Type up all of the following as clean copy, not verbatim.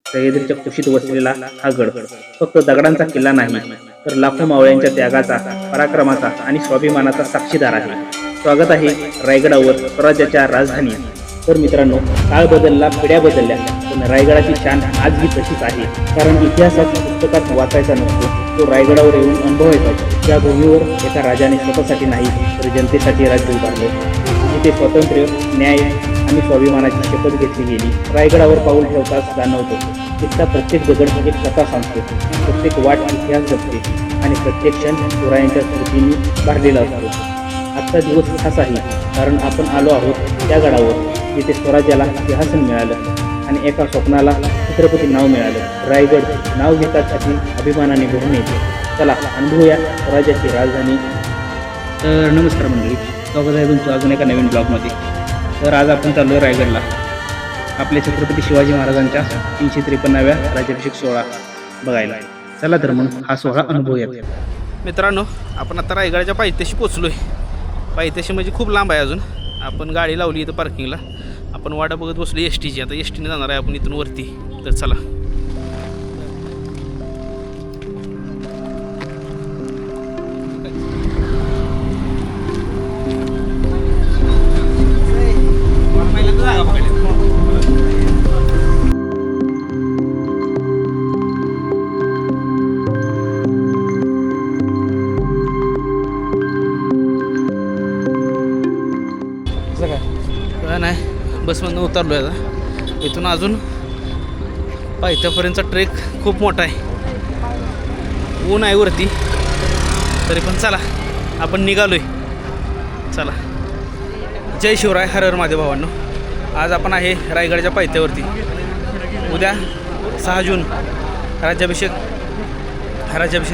सह्याद्रीच्या कुशीत वसलेला हा गड फक्त दगडांचा किल्ला नाही, तर लाखो मावळ्यांच्या त्यागाचा, पराक्रमाचा आणि स्वाभिमानाचा साक्षीदार आहे. स्वागत आहे रायगडावर, स्वराज्याच्या राजधानी. तर मित्रांनो, काळ बदलला, पिढ्या बदलल्या, पण रायगडाची शान आजही तशीच आहे. कारण इतिहासात पुस्तकात वाचायचा नसतो, तो रायगडावर येऊन अनुभवायचा. या भूमीवर एका राजाने स्वतःसाठी नाही, तर जनतेसाठी राज्य उभारलं. जिथे स्वातंत्र्य, न्याय आणि स्वाभिमानाची शपथ घेतली गेली. रायगडावर पाऊल ठेवताच जाणवतो, तिथला प्रत्येक दगड एक कथा सांगतो, प्रत्येक वाट इतिहास जपते आणि प्रत्येक क्षण शिवरायांच्या स्मृतींनी भरलेला असतो. आजचा दिवस खास आहे, कारण आपण आलो आहोत त्या गडावर जिथे स्वराज्याला सिंहासन मिळालं आणि एका स्वप्नाला छत्रपती नाव मिळालं. रायगड नाव घेताच अति अभिमानाने भरून येते. चला अनुभवूया स्वराज्याची राजधानी. तर नमस्कार मंडळी, स्वागत आहे तुमचं अजून एका नवीन ब्लॉगमध्ये. तर आज आपण चाललो आहे रायगडला, आपले छत्रपती शिवाजी महाराजांच्या 353व्या राज्याभिषेक सोहळा बघायला. चला तर मग हा सोहळा अनुभवूया. मित्रांनो, आपण आता रायगडाच्या पायथ्याशी पोचलो आहे. पायथ्याशी म्हणजे खूप लांब आहे अजून. आपण गाडी लावली इथं पार्किंगला. आपण वाटा बघत बसलो एस टीची. आता एस टीने जाणार आहे आपण इथून वरती. तर चला. काय नाही, बसमधून उतरलो आहे आता. इथून अजून पायथ्यापर्यंतचा ट्रेक खूप मोठा आहे. ऊन आहे वरती, तरी पण चला आपण निघालो आहे. चला. जय शिवराय, हर हर महादेव भावांनो. आज आपण आहे रायगडच्या पायथ्यावरती. उद्या 6 जून राज्याभिषेक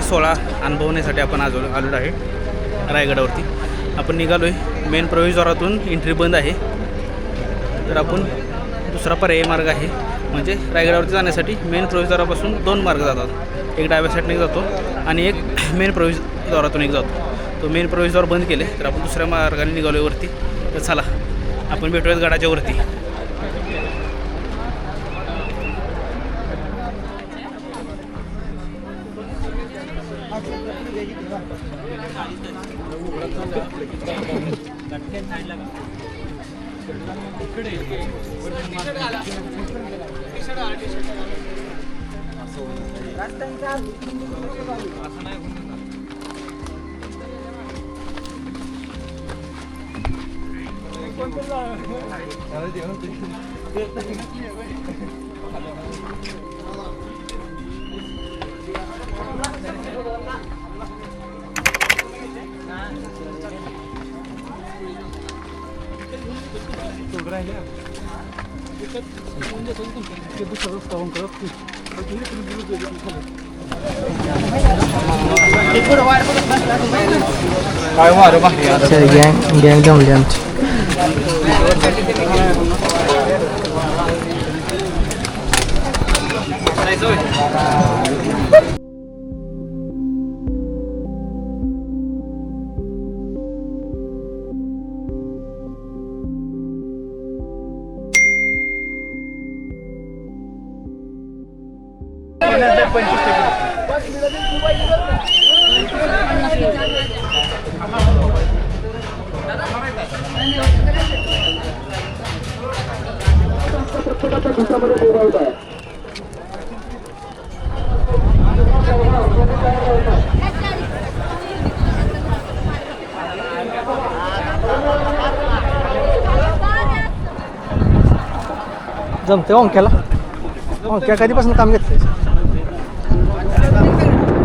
सोहळा अनुभवण्यासाठी आपण आज आलेलो आहे रायगडावरती. आपण निघालो आहे. मेन प्रवेशद्वारातून एंट्री बंद आहे, तर आपण दुसरा पर्यायी मार्ग आहे. म्हणजे रायगडावरती जाण्यासाठी मेन प्रवेशद्वारापासून 2 मार्ग जातात. एक डाव्या साईडने जातो आणि एक मेन प्रवेशद्वारातून एक जातो. तो मेन प्रवेशद्वार बंद केले, तर आपण दुसऱ्या मार्गाने निघालो वरती. तर चला आपण भेटूयात गडाच्या वरती. गँग जमली आमची. जमते ओंक्याला. ओंक्या कधीपासून काम घेतलं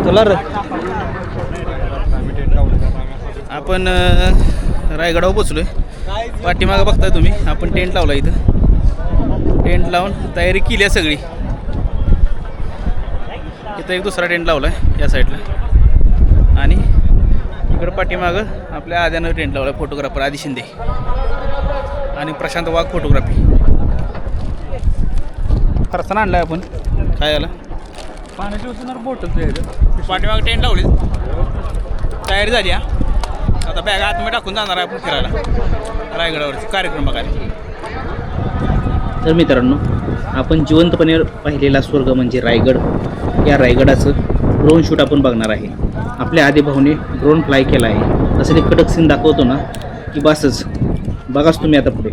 तुला रे? आपण रायगडावर पोचलो आहे. पाठीमागं बघताय तुम्ही, आपण टेंट लावला. इथं टेंट लावून तयारी केली आहे सगळी. इथं एक दुसरा टेंट लावला आहे या साईडला, आणि इकडं पाठीमागं आपल्या आद्यानं टेंट लावला आहे. फोटोग्राफर आदी शिंदे आणि प्रशांत वाघ फोटोग्राफी. फरसाण आणला आपण. काय झालं? पाण्याची उचलणार बोट. पाठीमागं टेंट लावली, तयारी झाली. आता बॅग आतमध्ये टाकून जाणार आहे आपण फिरायला रायगडावरती कार्यक्रम बघायला. तर मित्रांनो, आपण जिवंतपणे पाहिलेला स्वर्ग म्हणजे रायगड. या रायगडाचं ड्रोन शूट आपण बघणार आहे. आपल्या आदिभाऊने ड्रोन फ्लाय केला आहे. असं ते कडक सीन दाखवतो ना की बसच. बघाच तुम्ही आता पुढे.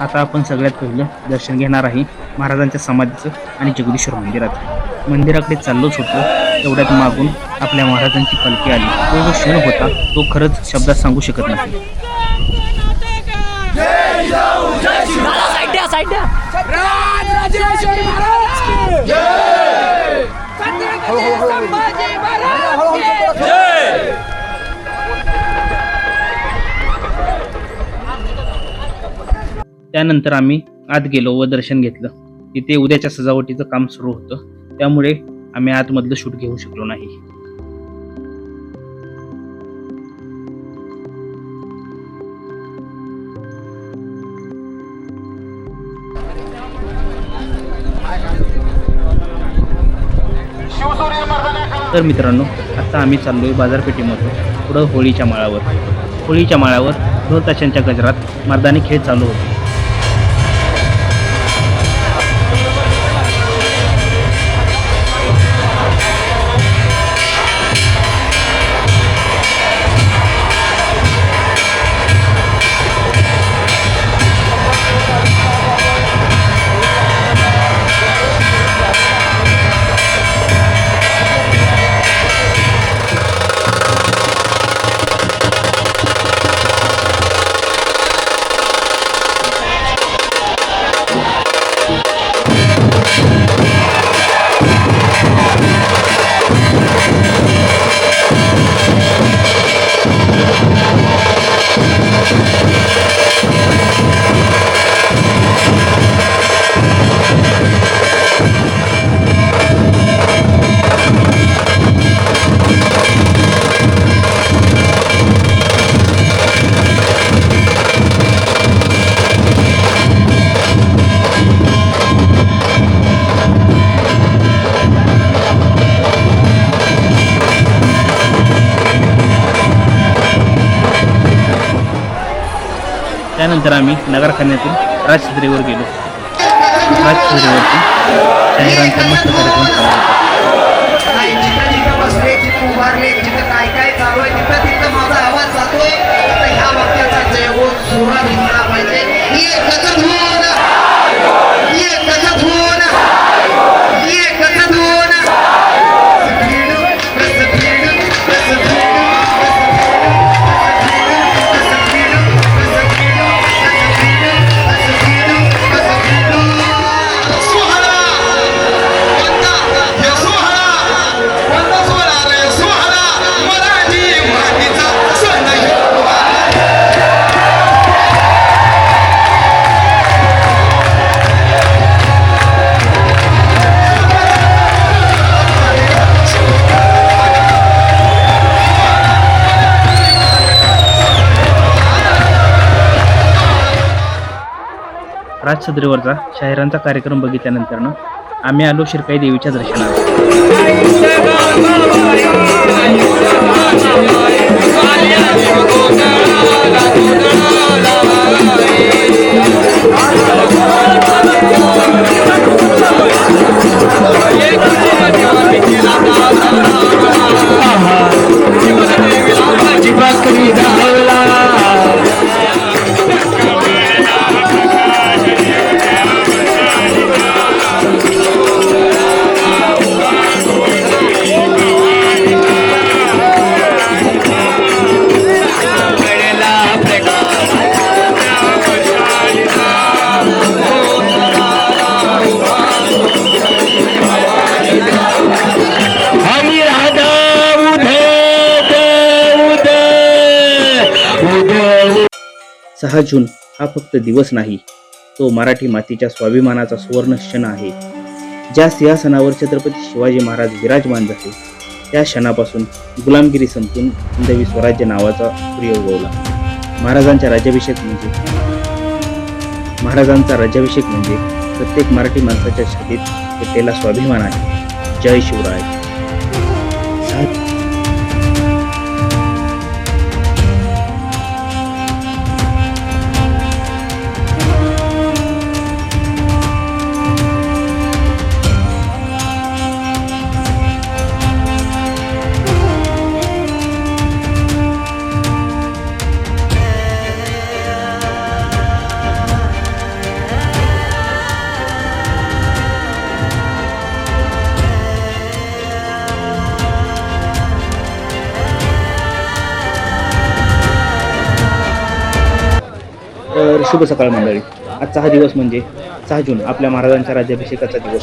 आता आपण सगळ्यात पहिलं दर्शन घेणार आहे महाराजांच्या समाधीचं आणि जगदीश्वर मंदिराचं. मंदिराकडे चाललोच होतो तेवढ्यात मागून आपल्या महाराजांची पालखी आली. तो जो क्षण होता तो खरंच शब्दात सांगू शकत नाही. त्यानंतर आम्ही आत गेलो व दर्शन घेतलं. तिथे उद्याच्या सजावटीचं काम सुरू होतं, त्यामुळे आम्ही आतमधलं शूट घेऊ शकलो नाही. तर मित्रांनो, आता आम्ही चाललोय बाजारपेठेमधून पुढं होळीच्या माळावर. होळीच्या माळावर ढोल ताशांच्या गजरात मर्दानी खेळ चालू होते. त्यानंतर आम्ही नगरखान्यातून राजछत्रीवर गेलो. राजछत्रीवरती शाहिरांचा मस्त कार्यक्रम चालू होता. काय काय चालू आहे तिथं तिथं माझा आवाज जातोय. आता ह्या वाक्याचा जयघोष सुरा घेतला पाहिजे. एकच धून, एकच धून, एकच धून. राजछत्रीवरचा शाहिरांचा कार्यक्रम बघितल्यानंतर आम्ही आलो शिरकाई देवीच्या दर्शनाला. 6 जून हा फक्त दिवस नाही, तो मराठी मातीच्या स्वाभिमानाचा सुवर्ण क्षण आहे. ज्या सिंहासनावर छत्रपती शिवाजी महाराज विराजमान झाले, त्या क्षणापासून गुलामगिरी संपून हिंदवी स्वराज्य नावाचा सूर्य उगवला. महाराजांचा राज्याभिषेक म्हणजे प्रत्येक मराठी माणसाच्या छातीत पेटलेला स्वाभिमान आहे. जय शिवराय. तर शुभ सकाळ मंडळी. आजचा हा दिवस म्हणजे 6 जून आपल्या महाराजांच्या राज्याभिषेकाचा दिवस.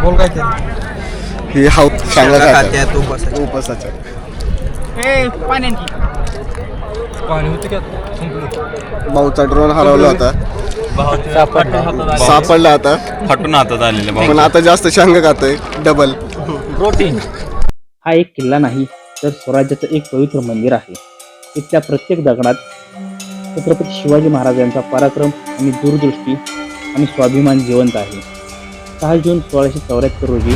बोल काय ते हे हाऊत शांगा खात्यात उपासाच्या पाणी होते का संपलं भाऊचा ड्रोन हरवला होता सापडला आता फाटून हातात आलेले पण आता जास्त शांगा खातोय डबल प्रोटीन हा एक किल्ला नाही तर स्वराज्याचं एक पवित्र मंदिर आहे. तिथल्या प्रत्येक दगडात छत्रपती शिवाजी महाराजांचा पराक्रम आणि दूरदृष्टी आणि स्वाभिमान जिवंत आहे. 6 जून 1674 रोजी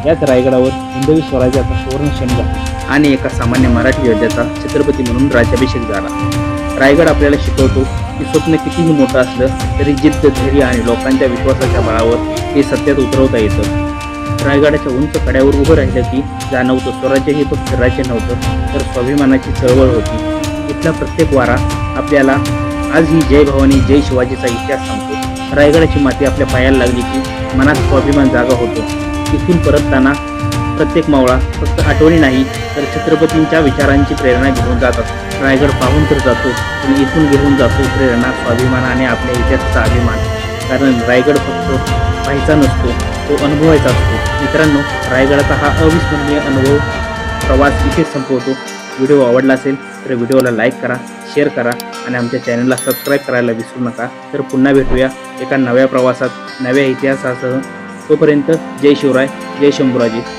याच रायगडावर हिंदवी स्वराज्याचा सुवर्ण क्षण झाला आणि एका सामान्य मराठी योद्ध्याचा छत्रपती म्हणून राज्याभिषेक झाला. रायगड आपल्याला शिकवतो की स्वप्न कितीही मोठं असलं तरी जिद्द, धैर्य आणि लोकांच्या विश्वासाच्या बळावर हे सत्यात उतरवता येतं. रायगडाच्या उंच कड्यावर उभं राहिलं की जाणवतं स्वराज्य हे फक्त राज्य नव्हतं तर स्वाभिमानाची चळवळ होती. इथला प्रत्येक वारा आपल्याला आज ही जय भवानी जय शिवाजीचा इतिहास सांगतो. रायगडाची माती आपल्या पायाला लागली की मनात स्वाभिमान जागा होतो. इथून परतताना प्रत्येक मावळा फक्त आठवणी नाही तर छत्रपतींच्या विचारांची प्रेरणा घेऊन जात असतो. रायगड पाहून तर जातो पण इथून घेऊन जातो प्रेरणा, स्वाभिमान आणि आपल्या इतिहासाचा अभिमान. कारण रायगड फक्त पाहायचा नसतो, तो अनुभवायचा असतो. मित्रांनो, रायगडाचा हा अविस्मरणीय अनुभव प्रवास इथेच संपवतो. व्हिडिओ आवडला असेल तर व्हिडिओला लाईक करा, शेअर करा आणि आमच्या चॅनलला सबस्क्राईब करायला विसरू नका. तर पुन्हा भेटूया एका नव्या प्रवासात, नव्या इतिहासासह. तोपर्यंत जय शिवराय, जय शंभूराजे.